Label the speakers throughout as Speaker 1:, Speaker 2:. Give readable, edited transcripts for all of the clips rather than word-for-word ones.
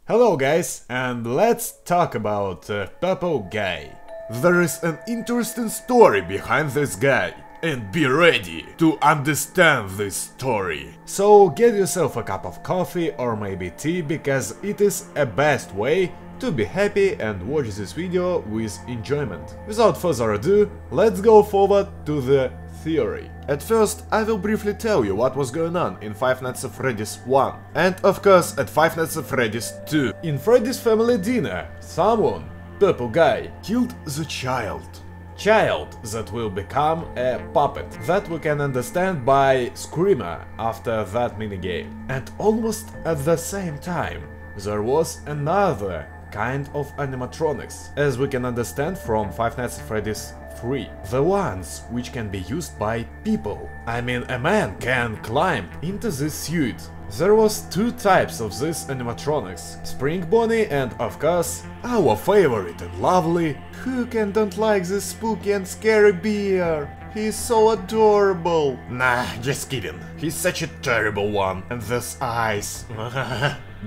Speaker 1: Hello guys, and let's talk about Purple Guy. There is an interesting story behind this guy, and be ready to understand this story. So get yourself a cup of coffee or maybe tea, because it is a best way to be happy and watch this video with enjoyment. Without further ado, let's go forward to the theory. At first, I will briefly tell you what was going on in Five Nights at Freddy's 1, and of course at Five Nights at Freddy's 2. In Freddy's family dinner, someone, Purple Guy, killed the child that will become a puppet, that we can understand by Screamer after that minigame. And almost at the same time, there was another kind of animatronics, as we can understand from Five Nights at Freddy's 3. The ones which can be used by people. I mean, a man can climb into this suit. There was two types of this animatronics, Spring Bonnie and of course our favorite and lovely, who can don't like this spooky and scary bear? He's so adorable. Nah, just kidding. He's such a terrible one. And those eyes.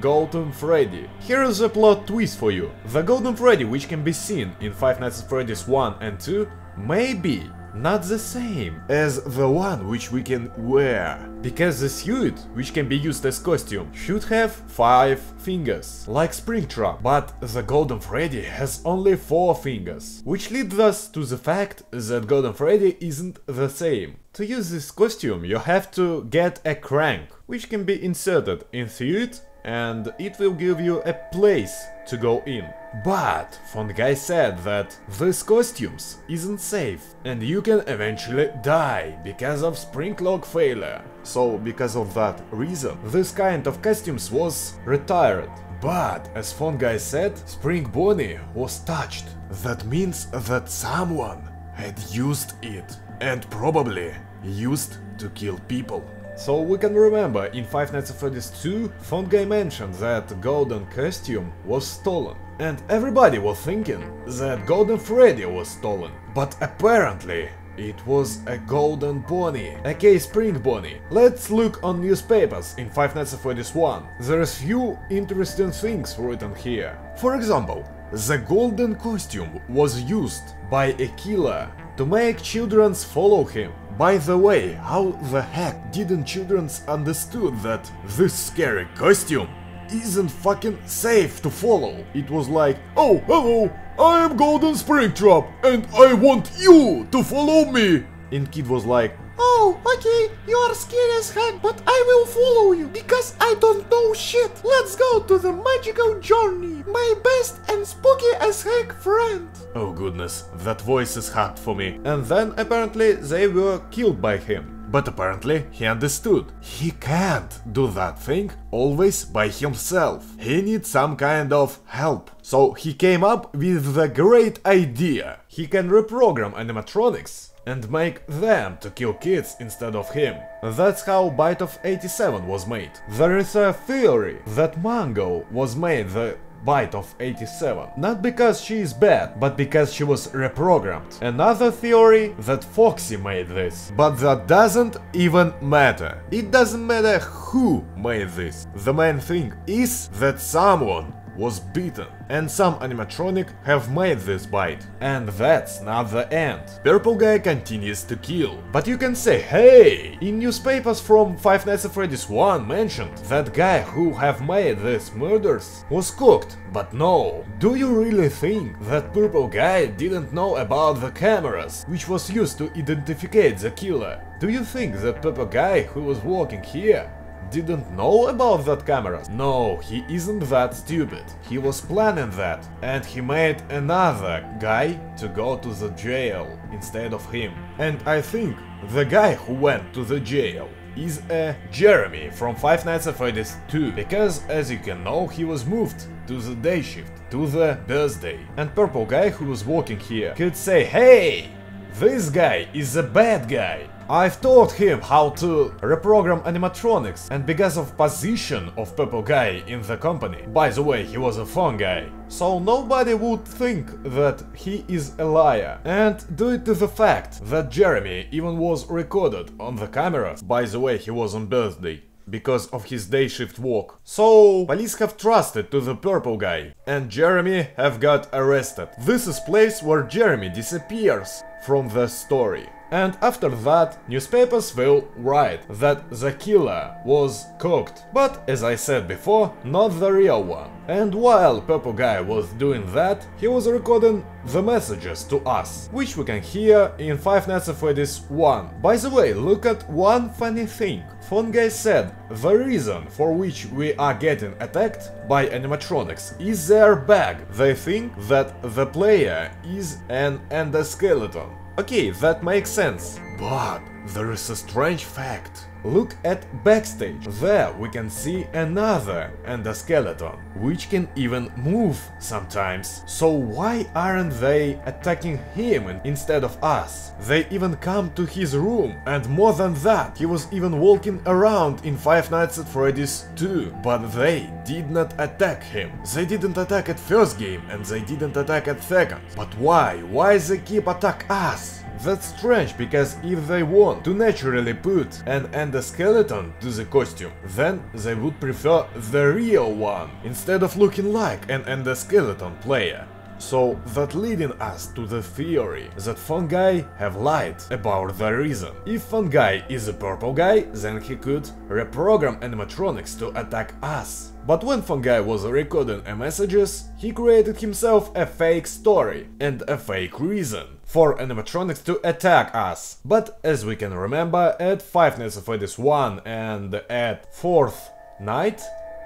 Speaker 1: Golden Freddy. Here is a plot twist for you. The Golden Freddy, which can be seen in Five Nights at Freddy's 1 and 2, may be not the same as the one which we can wear. Because the suit, which can be used as costume, should have 5 fingers, like Springtrap, but the Golden Freddy has only 4 fingers. Which leads us to the fact that Golden Freddy isn't the same. To use this costume you have to get a crank, which can be inserted in suit, and it will give you a place to go in. But Fun Guy said that these costumes isn't safe, and you can eventually die because of spring lock failure. So because of that reason, this kind of costumes was retired. But as Fun Guy said, Spring Bonnie was touched. That means that someone had used it, and probably used to kill people. So we can remember in Five Nights at Freddy's 2, Fun Guy mentioned that golden costume was stolen. And everybody was thinking that Golden Freddy was stolen. But apparently it was a Golden Bonnie, aka Spring Bonnie. Let's look on newspapers in Five Nights at Freddy's 1. There is few interesting things written here. For example, the golden costume was used by a killer to make children follow him. By the way, how the heck didn't children understood that this scary costume isn't fucking safe to follow? It was like, oh, hello, I am Golden Springtrap and I want you to follow me. And kid was like, oh, okay, you are scary as heck, but I will follow you, because I don't know shit. Let's go to the magical journey, my best and spooky as heck friend. Oh goodness, that voice is hard for me. And then apparently they were killed by him. But apparently he understood. He can't do that thing always by himself. He needs some kind of help. So he came up with the great idea. He can reprogram animatronics and make them to kill kids instead of him. That's how Bite of 87 was made. There is a theory that Mango was made the Bite of 87, not because she is bad, but because she was reprogrammed. Another theory that Foxy made this, but that doesn't even matter. It doesn't matter who made this. The main thing is that someone was beaten, and some animatronic have made this bite. And that's not the end. Purple Guy continues to kill. But you can say, hey, in newspapers from Five Nights at Freddy's 1 mentioned that guy who have made these murders was cooked. But no, do you really think that Purple Guy didn't know about the cameras, which was used to identify the killer? Do you think that Purple Guy who was working here didn't know about that camera? No, he isn't that stupid. He was planning that, and he made another guy to go to the jail instead of him. And I think the guy who went to the jail is a Jeremy from Five Nights at Freddy's 2, because as you can know, he was moved to the day shift, to the birthday. And Purple Guy who was working here could say, hey, this guy is a bad guy. I've taught him how to reprogram animatronics, and because of position of Purple Guy in the company, by the way, he was a fun guy, so nobody would think that he is a liar. And due to the fact that Jeremy even was recorded on the cameras, by the way, he was on birthday, because of his day shift work. So police have trusted to the purple guy, and Jeremy have got arrested. This is place where Jeremy disappears from the story. And after that, newspapers will write that the killer was cooked, but as I said before, not the real one. And while Purple Guy was doing that, he was recording the messages to us, which we can hear in Five Nights at Freddy's 1. By the way, look at one funny thing. Phone Guy said the reason for which we are getting attacked by animatronics is their bag. They think that the player is an endoskeleton. Okay, that makes sense. But there is a strange fact. Look at backstage. There we can see another endoskeleton, which can even move sometimes. So why aren't they attacking him instead of us? They even come to his room, and more than that, he was even walking around in Five Nights at Freddy's 2. But they did not attack him. They didn't attack at first game, and they didn't attack at second. But why? Why they keep attack us? That's strange, because if they want to naturally put an endoskeleton to the costume, then they would prefer the real one, instead of looking like an endoskeleton player. So that leading us to the theory that Phone Guy have lied about the reason. If Phone Guy is a purple guy, then he could reprogram animatronics to attack us. But when Phone Guy was recording messages, he created himself a fake story and a fake reason for animatronics to attack us. But as we can remember, at Five Nights at Freddy's 1 and at Fourth Night,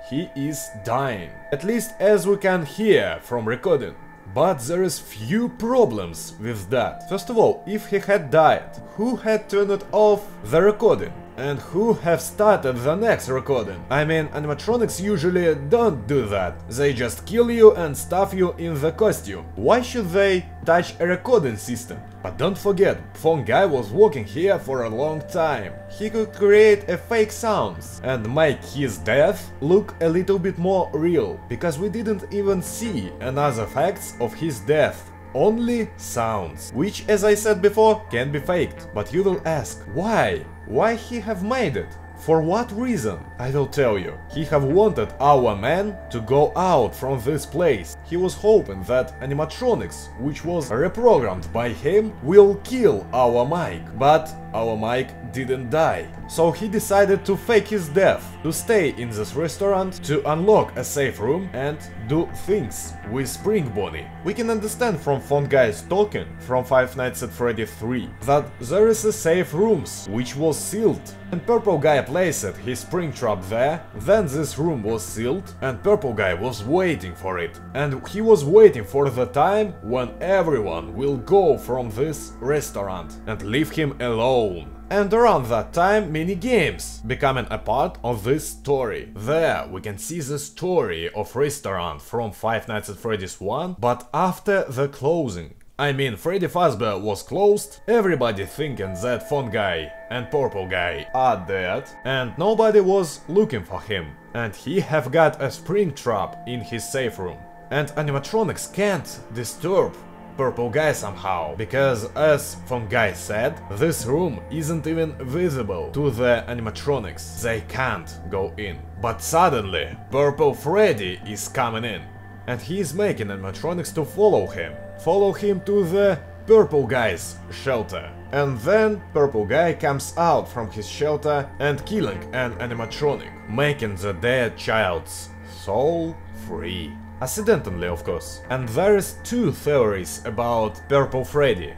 Speaker 1: he is dying. At least as we can hear from recording. But there is few problems with that. First of all, if he had died, who had turned off the recording? And who have started the next recording? I mean, animatronics usually don't do that. They just kill you and stuff you in the costume. Why should they touch a recording system? But don't forget, Phone Guy was working here for a long time. He could create a fake sounds and make his death look a little bit more real, because we didn't even see another facts of his death. Only sounds, which, as I said before, can be faked. But you will ask, why? Why he have made it? For what reason? I will tell you. He have wanted our man to go out from this place. He was hoping that animatronics, which was reprogrammed by him, will kill our Mike. But our Mike didn't die. So he decided to fake his death, to stay in this restaurant, to unlock a safe room and do things with Spring Bonnie. We can understand from Phone Guy's talking from Five Nights at Freddy 3 that there is a safe rooms which was sealed. And Purple Guy placed his spring trap there, then this room was sealed and Purple Guy was waiting for it. And he was waiting for the time when everyone will go from this restaurant and leave him alone. And around that time, mini games becoming a part of this story. There we can see the story of restaurant from Five Nights at Freddy's 1, but after the closing. I mean, Freddy Fazbear was closed, everybody thinking that Phone Guy and Purple Guy are dead, and nobody was looking for him. And he have got a spring trap in his safe room. And animatronics can't disturb Purple Guy somehow, because as Phone Guy said, this room isn't even visible to the animatronics, they can't go in. But suddenly, Purple Freddy is coming in, and he is making animatronics to follow him to the Purple Guy's shelter. And then Purple Guy comes out from his shelter and killing an animatronic, making the dead child's soul free. Accidentally, of course. And there is two theories about Purple Freddy.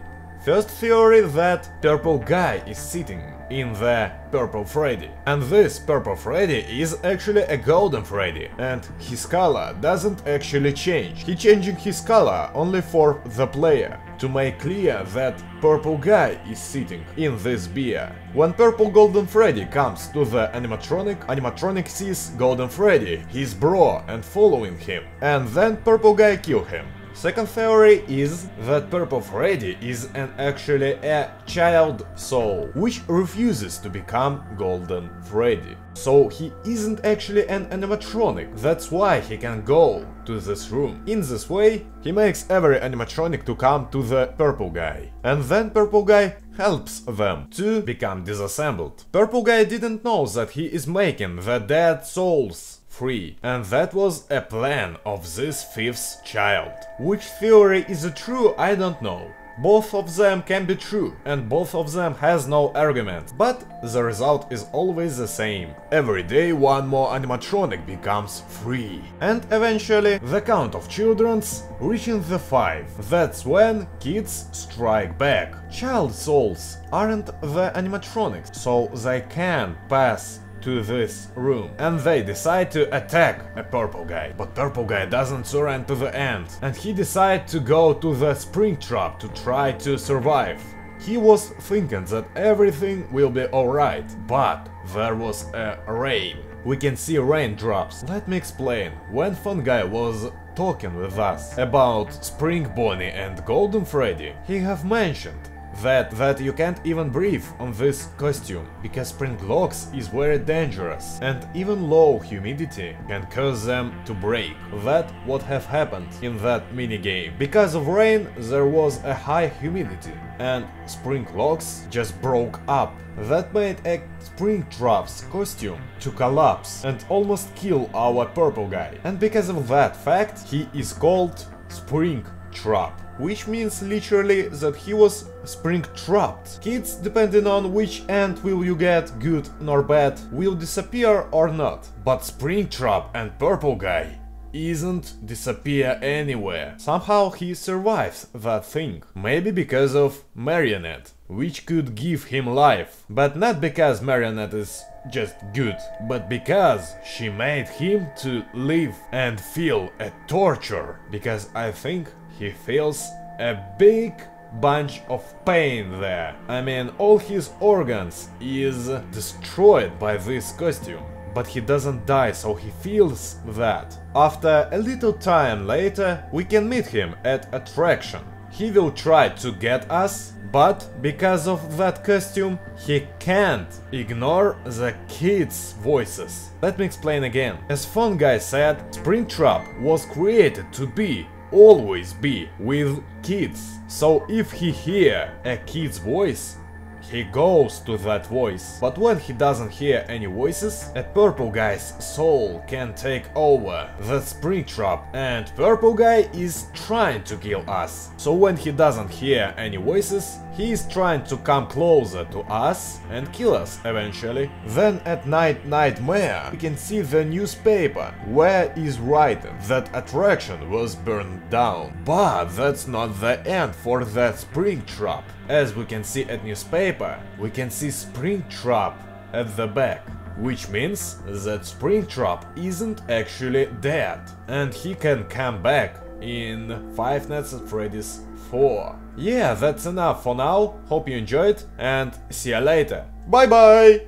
Speaker 1: First theory that Purple Guy is sitting in the Purple Freddy. And this Purple Freddy is actually a Golden Freddy, and his color doesn't actually change. He changing his color only for the player, to make clear that Purple Guy is sitting in this beer. When Purple Golden Freddy comes to the animatronic sees Golden Freddy, his bro, and following him. And then Purple Guy kill him. Second theory is that Purple Freddy is actually a child soul, which refuses to become Golden Freddy. So he isn't actually an animatronic, that's why he can go to this room. In this way, he makes every animatronic to come to the Purple Guy. And then Purple Guy helps them to become disassembled. Purple Guy didn't know that he is making the dead souls free, and that was a plan of this fifth child. Which theory is true, I don't know. Both of them can be true, and both of them has no argument, but the result is always the same. Every day one more animatronic becomes free. And eventually the count of children's reaching the 5. That's when kids strike back. Child souls aren't the animatronics, so they can pass to this room, and they decide to attack a Purple Guy. But Purple Guy doesn't surrender to the end, and he decides to go to the spring trap to try to survive. He was thinking that everything will be alright, but there was a rain. We can see raindrops. Let me explain. When Fun Guy was talking with us about Spring Bonnie and Golden Freddy, he have mentioned that you can't even breathe on this costume, because spring locks is very dangerous, and even low humidity can cause them to break. That what have happened in that minigame. Because of rain there was a high humidity, and spring locks just broke up. That made a Springtrap's costume to collapse and almost kill our Purple Guy. And because of that fact, he is called Springtrap, which means literally that he was spring-trapped. Kids, depending on which end will you get, good nor bad, will disappear or not. But Springtrap and Purple Guy isn't disappear anywhere. Somehow he survives that thing. Maybe because of Marionette, which could give him life. But not because Marionette is just good, but because she made him to live and feel a torture. Because I think he feels a big bunch of pain there. I mean, all his organs is destroyed by this costume. But he doesn't die, so he feels that. After a little time later, we can meet him at attraction. He will try to get us, but because of that costume, he can't ignore the kids' voices. Let me explain again. As Fun Guy said, Springtrap was created to always be with kids. So if he hear a kid's voice, he goes to that voice. But when he doesn't hear any voices, a Purple Guy's soul can take over the Springtrap, and Purple Guy is trying to kill us. So when he doesn't hear any voices, he is trying to come closer to us and kill us eventually. Then at Nightmare we can see the newspaper where is written that attraction was burned down. But that's not the end for that Springtrap. As we can see at newspaper, we can see Springtrap at the back, which means that Springtrap isn't actually dead, and he can come back in Five Nights at Freddy's 4. Yeah, that's enough for now. Hope you enjoyed, and see you later. Bye bye!